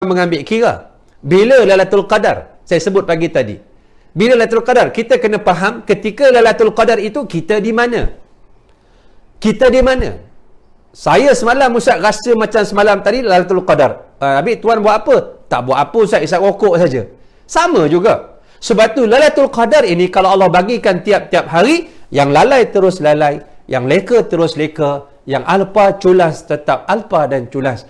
mengambil kira bila Lailatul Qadar. Saya sebut pagi tadi, bila Lailatul Qadar, kita kena faham ketika Lailatul Qadar itu kita di mana. Kita di mana? Saya semalam Ustaz rasa macam semalam tadi Lailatul Qadar. Habis tuan buat apa? Tak buat apa Ustaz, isap rokok saja. Sama juga. Sebab tu Lailatul Qadar ini kalau Allah bagikan tiap-tiap hari, yang lalai terus lalai, yang leka terus leka, yang alpa culas tetap alpa dan culas.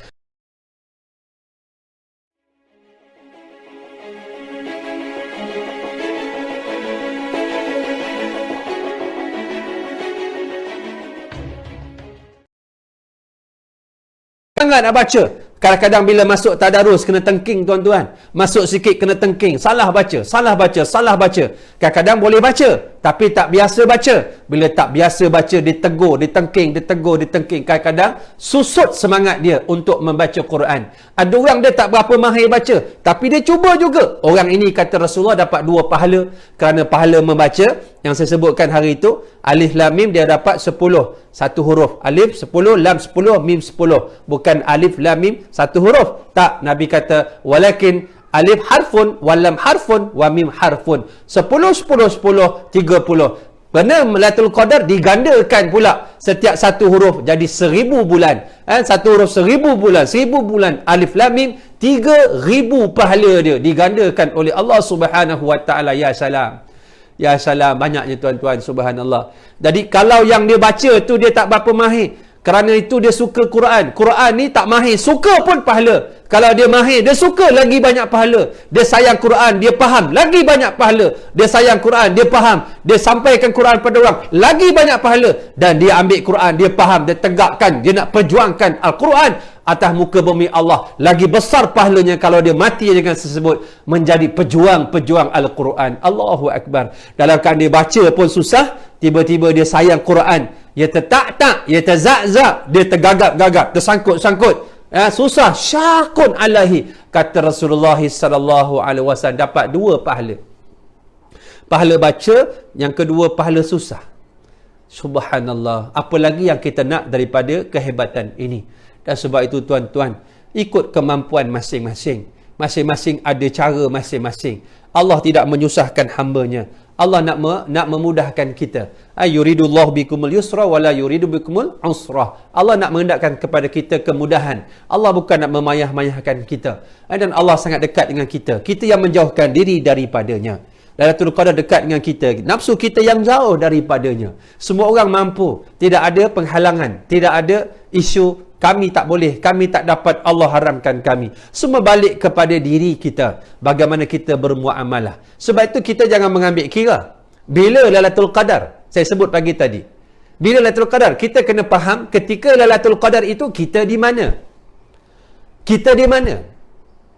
Jangan nak baca. Kadang-kadang bila masuk tadarus kena tengking tuan-tuan. Masuk sikit kena tengking. Salah baca, salah baca, salah baca. Kadang-kadang boleh baca, tapi tak biasa baca. Bila tak biasa baca, ditegur, ditengking, ditegur, ditengking. Kadang-kadang susut semangat dia untuk membaca Quran. Ada orang dia tak berapa mahir baca, tapi dia cuba juga. Orang ini kata Rasulullah dapat 2 pahala kerana pahala membaca. Yang saya sebutkan hari itu, alif lam mim dia dapat 10. Satu huruf. Alif 10, lam 10, mim 10. Bukan alif lam mim satu huruf. Tak, Nabi kata walakin alif harfun, walam harfun, wa mim harfun. 10, 10, 10, 30. Benar Lailatul Qadar digandakan pula. Setiap satu huruf jadi 1000 bulan. Satu huruf 1000 bulan. 1000 bulan. Alif lam mim 3000 pahala dia digandakan oleh Allah Subhanahu Wa Taala. Ya salam. Ya salam, banyaknya tuan-tuan, subhanallah. Jadi kalau yang dia baca tu dia tak berapa mahir, kerana itu dia suka Quran. Quran ni tak mahir, suka pun pahala. Kalau dia mahir, dia suka lagi banyak pahala. Dia sayang Quran, dia faham, lagi banyak pahala. Dia sayang Quran, dia faham, dia sampaikan Quran pada orang, lagi banyak pahala. Dan dia ambil Quran, dia faham, dia tegakkan, dia nak perjuangkan Al-Quran atas muka bumi Allah. Lagi besar pahalanya kalau dia mati dengan tersebut menjadi pejuang-pejuang Al-Quran. Allahu Akbar. Dalam keadaan dia baca pun susah, tiba-tiba dia sayang Quran. Dia tertak-tak, dia terzak-zak, dia tergagap-gagap, tersangkut-sangkut. Susah. Syakun alaihi. Kata Rasulullah SAW dapat 2 pahala. Pahala baca, yang kedua pahala susah. Subhanallah. Apa lagi yang kita nak daripada kehebatan ini? Dan sebab itu tuan-tuan, ikut kemampuan masing-masing. Masing-masing ada cara masing-masing. Allah tidak menyusahkan hamba-Nya. Allah nak memudahkan kita. Yuridullahu bikumul yusra wala yuridu bikumul usra. Allah nak menghendakkan kepada kita kemudahan. Allah bukan nak memayah-mayahkan kita. Dan Allah sangat dekat dengan kita. Kita yang menjauhkan diri daripadanya. Lailatul Qadar dekat dengan kita. Nafsu kita yang jauh daripadanya. Semua orang mampu. Tidak ada penghalangan. Tidak ada isu kami tak boleh, kami tak dapat, Allah haramkan kami. Semua balik kepada diri kita. Bagaimana kita bermuamalah. Sebab itu kita jangan mengambil kira bila Lailatul Qadar. Saya sebut pagi tadi, bila Lailatul Qadar, kita kena faham ketika Lailatul Qadar itu kita di mana. Kita di mana.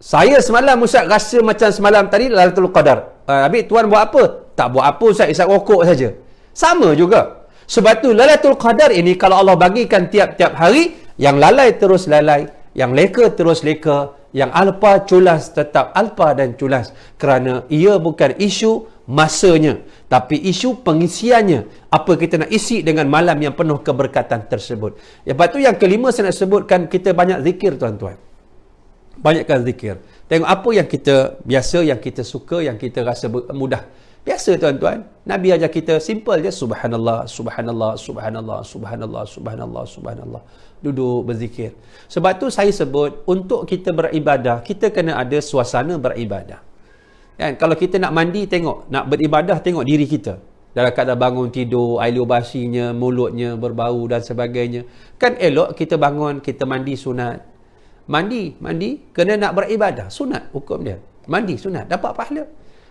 Saya semalam Ustaz rasa macam semalam tadi Lailatul Qadar. Habis tuan buat apa? Tak buat apa Ustaz, isap rokok saja. Sama juga. Sebab tu Lailatul Qadar ini kalau Allah bagikan tiap-tiap hari, yang lalai terus lalai, yang leka terus leka, yang alpa culas tetap alpa dan culas. Kerana ia bukan isu masanya, tapi isu pengisiannya. Apa kita nak isi dengan malam yang penuh keberkatan tersebut. Lepas tu yang kelima saya nak sebutkan, kita banyak zikir tuan-tuan. Banyakkan zikir. Tengok apa yang kita biasa, yang kita suka, yang kita rasa mudah. Biasa tuan-tuan, Nabi ajar kita simple je, subhanallah, subhanallah, subhanallah, subhanallah, subhanallah, subhanallah. Duduk berzikir. Sebab tu saya sebut, untuk kita beribadah, kita kena ada suasana beribadah. Dan kalau kita nak mandi, tengok, nak beribadah, tengok diri kita. Dalam keadaan bangun tidur, air liur basinya, mulutnya berbau dan sebagainya. Kan elok kita bangun, kita mandi sunat. Mandi, kena nak beribadah, sunat hukum dia. Mandi sunat, dapat pahala.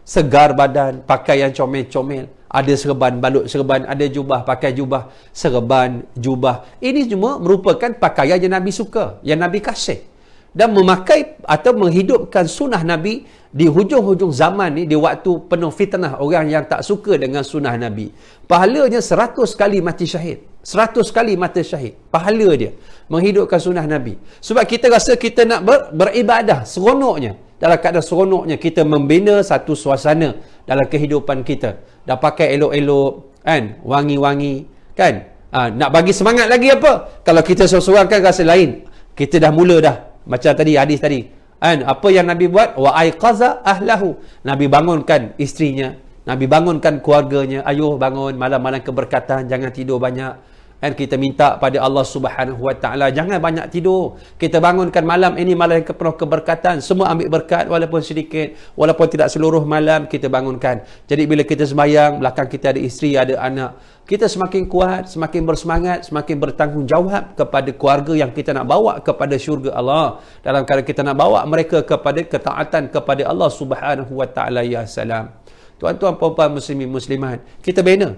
Segar badan, pakaian comel-comel, ada serban, balut serban, ada jubah, pakai jubah, serban, jubah. Ini semua merupakan pakaian yang Nabi suka, yang Nabi kasih. Dan memakai atau menghidupkan sunnah Nabi di hujung-hujung zaman ni, di waktu penuh fitnah orang yang tak suka dengan sunnah Nabi. Pahalanya 100 kali mati syahid. 100 kali mati syahid. Pahala dia menghidupkan sunnah Nabi. Sebab kita rasa kita nak beribadah, seronoknya. Dalam keadaan seronoknya kita membina satu suasana dalam kehidupan kita. Dah pakai elok-elok, kan, wangi-wangi, kan. Nak bagi semangat lagi apa? Kalau kita seorang-seorang kan rasa lain. Kita dah mula dah. Macam tadi hadis tadi, Apa yang Nabi buat? Wa aiqaza ahlahu. Nabi bangunkan isterinya, Nabi bangunkan keluarganya. Ayuh bangun, malam-malam keberkatan, jangan tidur banyak. Kita minta pada Allah Subhanahu Wa Taala, jangan banyak tidur. Kita bangunkan malam ini malam yang penuh keberkatan. Semua ambil berkat walaupun sedikit, walaupun tidak seluruh malam kita bangunkan. Jadi bila kita sembahyang, belakang kita ada isteri, ada anak, kita semakin kuat, semakin bersemangat, semakin bertanggungjawab kepada keluarga yang kita nak bawa kepada syurga Allah. Dalam keadaan kita nak bawa mereka kepada ketaatan kepada Allah Subhanahu Wa Taala. Ya salam. Tuan-tuan, puan-puan, muslimin, muslimat, kita bina.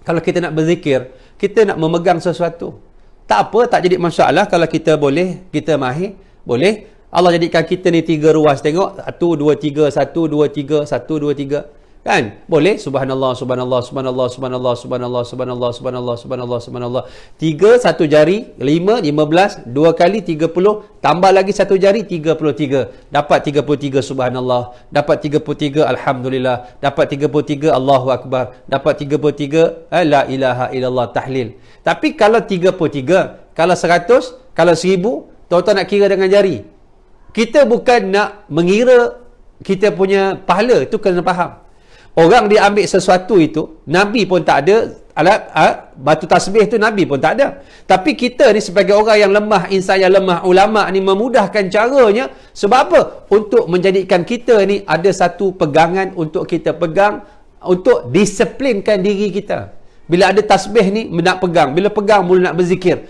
Kalau kita nak berzikir, kita nak memegang sesuatu, tak apa, tak jadi masalah. Kalau kita boleh, kita mahir, boleh. Allah jadikan kita ni 3 ruas. Tengok, 1, 2, 3, 1, 2, 3, 1, 2, 3. Kan? Boleh? Subhanallah, subhanallah, subhanallah, subhanallah, subhanallah, subhanallah, subhanallah, subhanallah, subhanallah. 3, 1 jari, 5, 15, 2 kali 30, tambah lagi 1 jari, 33. Dapat 33 subhanallah, dapat 33 alhamdulillah, dapat 33 Allahu Akbar, dapat 33 la ilaha illallah tahlil. Tapi kalau 33, kalau 100, kalau 1000, tuan-tuan nak kira dengan jari. Kita bukan nak mengira kita punya pahala, itu kena faham. Orang dia ambil sesuatu itu, Nabi pun tak ada alat batu tasbih tu, Nabi pun tak ada. Tapi kita ni sebagai orang yang lemah, insan yang lemah, ulama ni memudahkan caranya. Sebab apa? Untuk menjadikan kita ni ada satu pegangan untuk kita pegang, untuk disiplinkan diri kita. Bila ada tasbih ni nak pegang, bila pegang mula nak berzikir.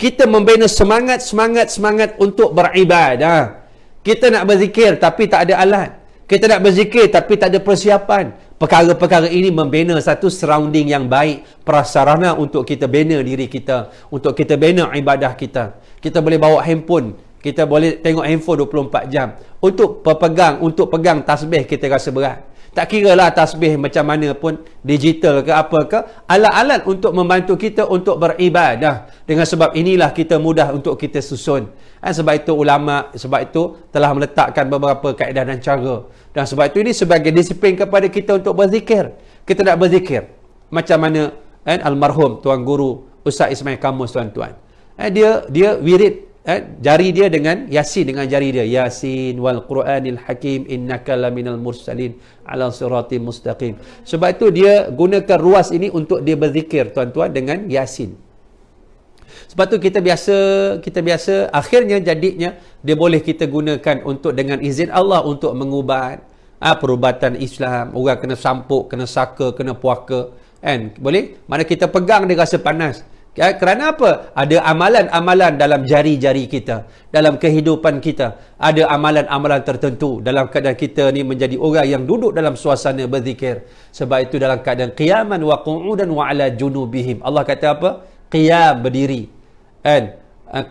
Kita membina semangat untuk beribadah. Kita nak berzikir tapi tak ada alat. Kita nak berzikir tapi tak ada persiapan. Perkara-perkara ini membina satu surrounding yang baik, prasarana untuk kita bina diri kita, untuk kita bina ibadah kita. Kita boleh bawa handphone, kita boleh tengok handphone 24 jam. Untuk pegang tasbih kita rasa berat. Tak kira lah tasbih macam mana pun, digital ke apa ke, alat-alat untuk membantu kita untuk beribadah. Dengan sebab inilah kita mudah untuk kita susun. Sebab itu ulama, sebab itu telah meletakkan beberapa kaedah dan cara. Dan sebab itu ini sebagai disiplin kepada kita untuk berzikir. Kita nak berzikir macam mana almarhum Tuan Guru Ustaz Ismail Kamus, tuan-tuan. Dia wirid jari dia dengan Yasin, dengan jari dia, Yasin wal Quranil Hakim innaka laminal mursalin ala siratim mustaqim. Sebab itu dia gunakan ruas ini untuk dia berzikir, tuan-tuan, dengan Yasin. Sebab tu kita biasa akhirnya jadinya dia boleh kita gunakan untuk dengan izin Allah untuk mengubat perubatan Islam. Orang kena sampuk, kena saka, kena puaka, kan? Boleh? Mana kita pegang dia rasa panas. Kerana apa? Ada amalan-amalan dalam jari-jari kita, dalam kehidupan kita. Ada amalan-amalan tertentu dalam keadaan kita ni menjadi orang yang duduk dalam suasana berzikir. Sebab itu dalam keadaan qiyaman wa qu'udan wa ala junubihim. Allah kata apa? Qiyam, berdiri.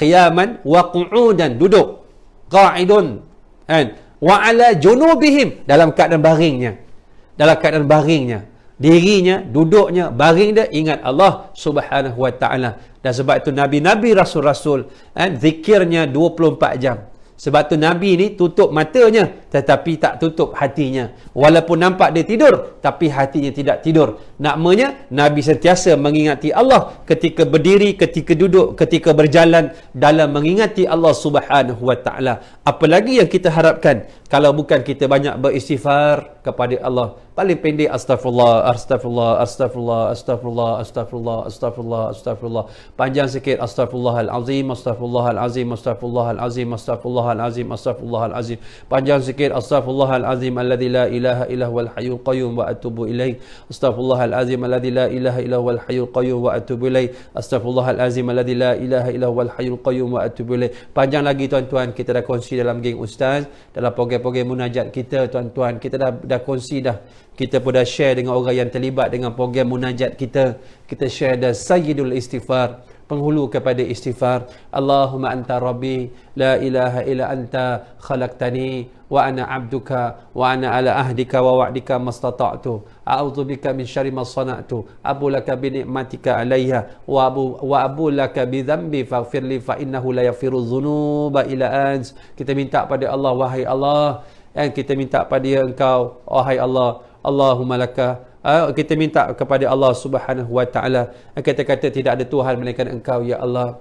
Qiyaman wa qu'udan, duduk. Qa'idun. Wa ala junubihim, dalam keadaan baringnya. Dalam keadaan baringnya. Dirinya, duduknya, baring dia ingat Allah Subhanahu Wa Taala. Dan sebab itu Nabi-Nabi, Rasul-Rasul zikirnya 24 jam. Sebab tu Nabi ni tutup matanya tetapi tak tutup hatinya. Walaupun nampak dia tidur tapi hatinya tidak tidur. Nakmanya Nabi sentiasa mengingati Allah ketika berdiri, ketika duduk, ketika berjalan, dalam mengingati Allah Subhanahu Wa Taala. Apalagi yang kita harapkan kalau bukan kita banyak beristighfar kepada Allah. Paling pendek astagfirullah, astagfirullah, astagfirullah, astagfirullah, astagfirullah, astagfirullah, astagfirullah. Panjang sikit astagfirullahalazim, astagfirullahalazim, astagfirullahalazim, astagfirullahalazim, astagfirullahalazim. Panjang sikit astagfirullahalazim alladzi la ilaha illa huwal hayyul qayyum wa atubu ilaih. Astagfirullahalazim alladzi la ilaha illa huwal hayyul qayyum wa atubu ilaih. Astagfirullahalazim alladzi la ilaha illa huwal hayyul qayyum wa atubu ilaih. Panjang lagi, tuan-tuan. Kita dah kongsi dalam geng ustaz, dalam program-program munajat kita, tuan-tuan. Kita dah kongsi dah. Kita pun dah share dengan orang yang terlibat dengan program munajat kita. Kita share dah Sayyidul Istighfar, penghulu kepada istighfar. Allahumma anta rabbi la ilaha illa anta khalaqtani wa ana abduka wa ana ala ahdika wa wa'dika mastata'tu a'udzu bika min syarri ma sana'tu abu laka bi ni'matika alayya wa abu laka bi dhanbi faghfirli fa innahu la yaghfiru dzunuba illa ant. Kita minta pada Allah, wahai Allah, dan kita minta pada Engkau, wahai Allah, Allahumma laka. Kita minta kepada Allah Subhanahu Wa Taala. Kita kata tidak ada Tuhan melainkan Engkau, ya Allah.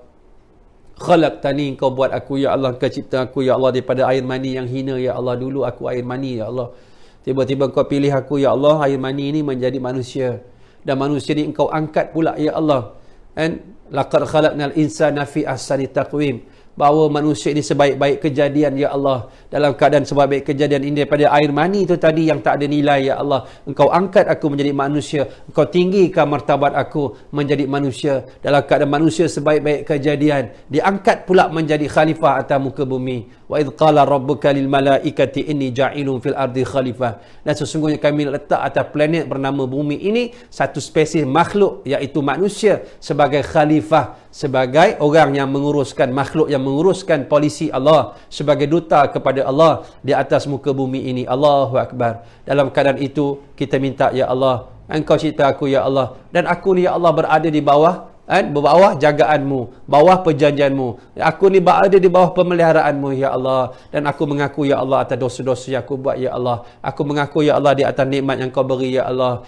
Khalaqtani, engkau buat aku ya Allah, engkau cipta aku ya Allah daripada air mani yang hina ya Allah. Dulu aku air mani ya Allah. Tiba-tiba engkau pilih aku ya Allah, air mani ini menjadi manusia. Dan manusia ni engkau angkat pula ya Allah. And laqad khalaqnal insana fi ahsani taqwim. Bahawa manusia ini sebaik-baik kejadian ya Allah, dalam keadaan sebaik-baik kejadian ini daripada air mani itu tadi yang tak ada nilai ya Allah, engkau angkat aku menjadi manusia, engkau tinggikan martabat aku menjadi manusia, dalam keadaan manusia sebaik-baik kejadian diangkat pula menjadi khalifah atas muka bumi. Wa idh qala rabbuka lil malaikati inni ja'ilun fil ardi khalifah. Dan sesungguhnya kami letak atas planet bernama bumi ini satu spesies makhluk, iaitu manusia, sebagai khalifah, sebagai orang yang menguruskan makhluk, yang menguruskan polisi Allah, sebagai duta kepada Allah di atas muka bumi ini. Allahu Akbar. Dalam keadaan itu kita minta ya Allah, engkau cipta aku ya Allah, dan aku ni ya Allah berada di bawah bawah jagaanmu, bawah perjanjianmu. Aku ni berada di bawah pemeliharaanmu ya Allah, dan aku mengaku ya Allah atas dosa-dosa yang aku buat ya Allah. Aku mengaku ya Allah di atas nikmat yang kau beri ya Allah.